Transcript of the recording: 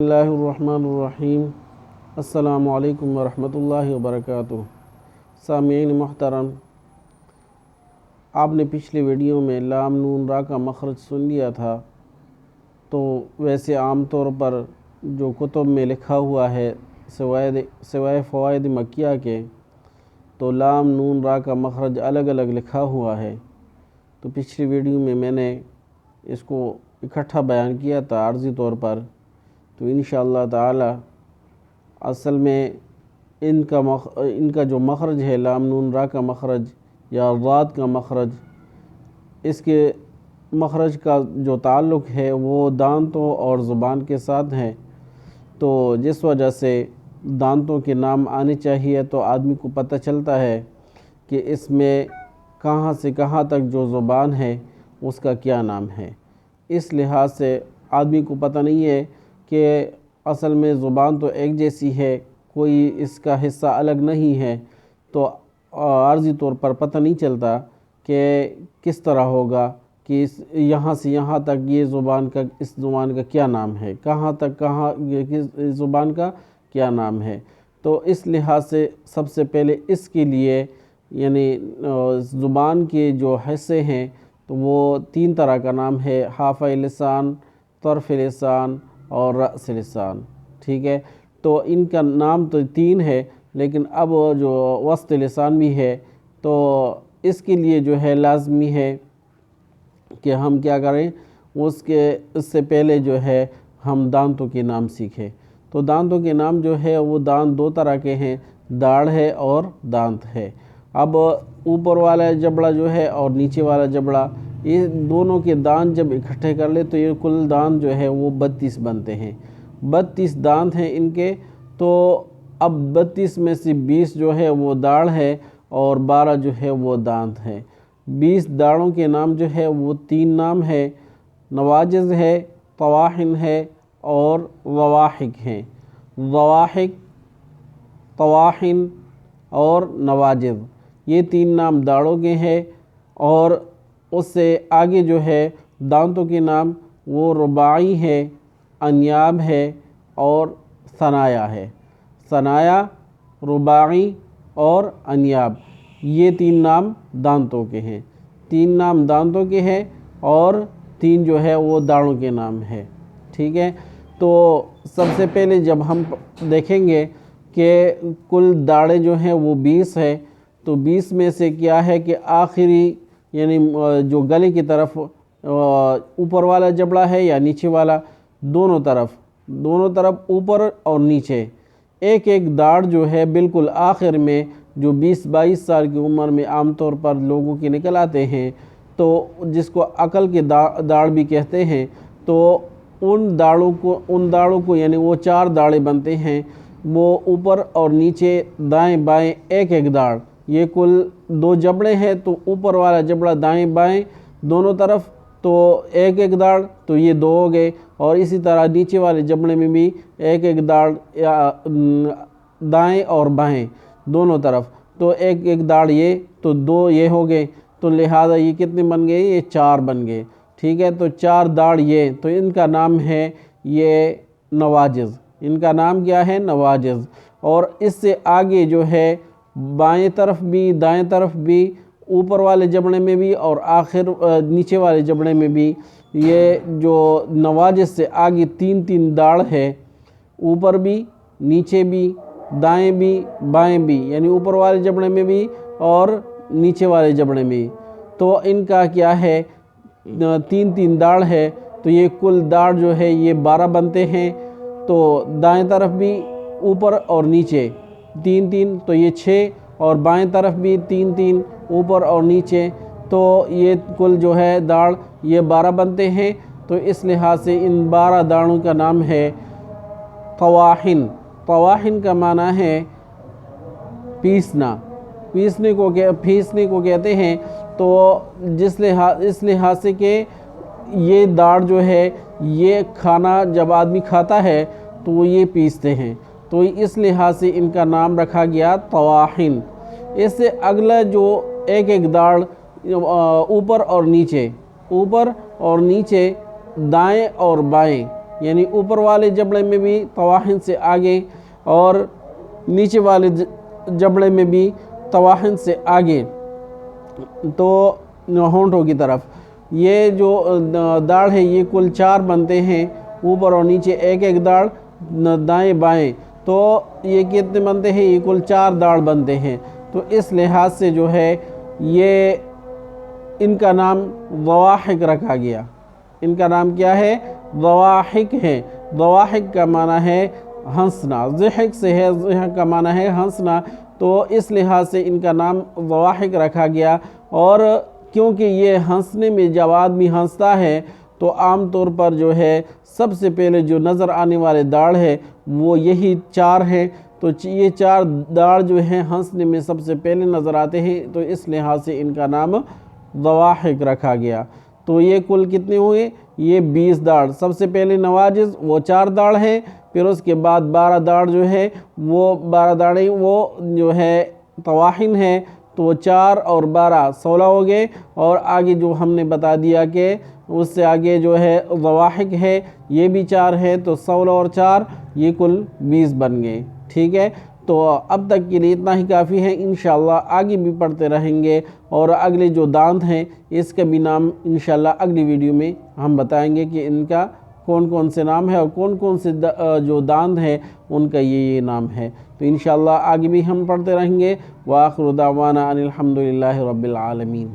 اللہ الرحمن الرحیم۔ السلام علیکم ورحمۃ اللہ وبرکاتہ۔ سامعین محترم، آپ نے پچھلی ویڈیو میں لام نون را کا مخرج سن لیا تھا، تو ویسے عام طور پر جو کتب میں لکھا ہوا ہے سوائے فوائد مکیہ کے، تو لام نون را کا مخرج الگ الگ لکھا ہوا ہے۔ تو پچھلی ویڈیو میں نے اس کو اکٹھا بیان کیا تھا عارضی طور پر، تو انشاءاللہ تعالی اصل میں ان کا جو مخرج ہے لام نون را کا مخرج یا ضاد کا مخرج، اس کے مخرج کا جو تعلق ہے وہ دانتوں اور زبان کے ساتھ ہے، تو جس وجہ سے دانتوں کے نام آنے چاہیے تو آدمی کو پتہ چلتا ہے کہ اس میں کہاں سے کہاں تک جو زبان ہے اس کا کیا نام ہے۔ اس لحاظ سے آدمی کو پتہ نہیں ہے کہ اصل میں زبان تو ایک جیسی ہے، کوئی اس کا حصہ الگ نہیں ہے، تو عارضی طور پر پتہ نہیں چلتا کہ کس طرح ہوگا کہ یہاں سے یہاں تک اس زبان کا کیا نام ہے، کہاں تک کس زبان کا کیا نام ہے۔ تو اس لحاظ سے سب سے پہلے اس کے لیے یعنی زبان کے جو حصے ہیں تو وہ 3 طرح کا نام ہے: حافظ لسان، طرف لسان اور رأس لسان، ٹھیک ہے۔ تو ان کا نام تو 3 ہے، لیکن اب جو وسط لسان بھی ہے، تو اس کے لیے جو ہے لازمی ہے کہ ہم کیا کریں، اس سے پہلے جو ہے ہم دانتوں کے نام سیکھیں۔ تو دانتوں کے نام جو ہے وہ دانت 2 طرح کے ہیں، داڑھ ہے اور دانت ہے۔ اب اوپر والا جبڑا جو ہے اور نیچے والا جبڑا، یہ دونوں کے دانت جب اکٹھے کر لے تو یہ کل دانت جو ہے وہ 32 بنتے ہیں۔ 32 دانت ہیں ان کے، تو اب 32 میں سے 20 جو ہے وہ داڑھ ہے اور 12 جو ہے وہ دانت ہے۔ 20 داڑھوں کے نام جو ہے وہ 3 نام ہے: نواجذ ہے، طواحن ہے اور ضواحک ہیں۔ ضواحک، طواحن اور نواجذ، یہ 3 نام داڑھوں کے ہیں، اور اس سے آگے جو ہے دانتوں کے نام وہ رباعی ہے، انیاب ہے اور ثنایا ہے۔ ثنایا، رباعی اور انیاب، یہ 3 نام دانتوں کے ہیں۔ 3 نام دانتوں کے ہیں اور 3 جو ہے وہ داڑھوں کے نام ہے، ٹھیک ہے۔ تو سب سے پہلے جب ہم دیکھیں گے کہ کل داڑھیں جو ہیں وہ 20 ہے، تو 20 میں سے کیا ہے کہ آخری یعنی جو گلے کی طرف اوپر والا جبڑا ہے یا نیچے والا، دونوں طرف اوپر اور نیچے ایک داڑھ جو ہے بالکل آخر میں، جو 20-22 سال کی عمر میں عام طور پر لوگوں کے نکل آتے ہیں، تو جس کو عقل کے داڑھ بھی کہتے ہیں، تو ان داڑھوں کو یعنی وہ 4 داڑھیں بنتے ہیں، وہ اوپر اور نیچے دائیں بائیں ایک داڑھ، یہ کل 2 جبڑے ہیں، تو اوپر والا جبڑا دائیں بائیں دونوں طرف تو ایک داڑھ، تو یہ 2 ہو گئے، اور اسی طرح نیچے والے جبڑے میں بھی ایک داڑھ دائیں اور بائیں دونوں طرف، تو ایک داڑھ یہ، تو 2 یہ ہو گئے، تو لہذا یہ کتنے بن گئے، یہ 4 بن گئے، ٹھیک ہے۔ تو 4 داڑھ یہ، تو ان کا نام ہے یہ نواجذ، ان کا نام کیا ہے، نواجذ۔ اور اس سے آگے جو ہے بائیں طرف بھی دائیں طرف بھی، اوپر والے جبڑے میں بھی اور آخر نیچے والے جبڑے میں بھی، یہ جو نواجذ سے آگے 3 داڑھ ہے، اوپر بھی نیچے بھی دائیں بھی بائیں بھی، یعنی اوپر والے جبڑے میں بھی اور نیچے والے جبڑے میں بھی، تو ان کا کیا ہے 3 داڑھ ہے، تو یہ کل داڑھ جو ہے یہ 12 بنتے ہیں۔ تو دائیں طرف بھی اوپر اور نیچے 3 تو یہ 6، اور بائیں طرف بھی 3 اوپر اور نیچے، تو یہ کل جو ہے داڑھ یہ 12 بنتے ہیں۔ تو اس لحاظ سے ان 12 داڑھوں کا نام ہے طواحن۔ طواحن کا معنی ہے پیسنا، پیسنے کو کہتے ہیں۔ تو اس لحاظ سے کہ یہ داڑھ جو ہے یہ کھانا جب آدمی کھاتا ہے تو وہ یہ پیستے ہیں، تو اس لحاظ سے ان کا نام رکھا گیا طواحن۔ اس سے اگلا جو ایک داڑھ اوپر اور نیچے دائیں اور بائیں یعنی اوپر والے جبڑے میں بھی طواحن سے آگے اور نیچے والے جبڑے میں بھی طواحن سے آگے، تو ہونٹوں کی طرف یہ جو داڑھ ہے یہ کل 4 بنتے ہیں، اوپر اور نیچے ایک ایک داڑھ دائیں بائیں، تو یہ کتنے بنتے ہیں؟ یہ کل 4 داڑھ بنتے ہیں۔ تو اس لحاظ سے جو ہے یہ ان کا نام ضواحک رکھا گیا۔ ان کا نام کیا ہے؟ ضواحک ہے۔ ضواحک کا معنی ہے ہنسنا، ضحک سے ہے، ضحک کا معنی ہے ہنسنا، تو اس لحاظ سے ان کا نام ضواحک رکھا گیا۔ اور کیونکہ یہ ہنسنے میں جب آدمی ہنستا ہے تو عام طور پر جو ہے سب سے پہلے جو نظر آنے والے داڑھ ہے وہ یہی 4 ہیں، تو یہ 4 داڑھ جو ہیں ہنسنے میں سب سے پہلے نظر آتے ہیں، تو اس لحاظ سے ان کا نام ضواحک رکھا گیا۔ تو یہ کل کتنے ہوئے؟ یہ 20 داڑھ۔ سب سے پہلے نواجز وہ 4 داڑھ ہیں، پھر اس کے بعد 12 داڑھ جو ہے وہ 12 داڑھیں وہ جو ہے طواحن ہیں، تو 4 اور 12 16 ہو گئے، اور آگے جو ہم نے بتا دیا کہ اس سے آگے جو ہے ضواحک ہے یہ بھی 4 ہے، تو 16 اور 4 یہ کل 20 بن گئے۔ ٹھیک ہے، تو اب تک کے لیے اتنا ہی کافی ہے، انشاءاللہ آگے بھی پڑھتے رہیں گے، اور اگلے جو دانت ہیں اس کا بھی نام انشاءاللہ اگلی ویڈیو میں ہم بتائیں گے کہ ان کا کون کون سے نام ہے اور کون کون سے جو دانت ہیں ان کا یہ نام ہے۔ تو انشاءاللہ آگے بھی ہم پڑھتے رہیں گے۔ وآخر دعوانا ان الحمدللہ رب العالمین۔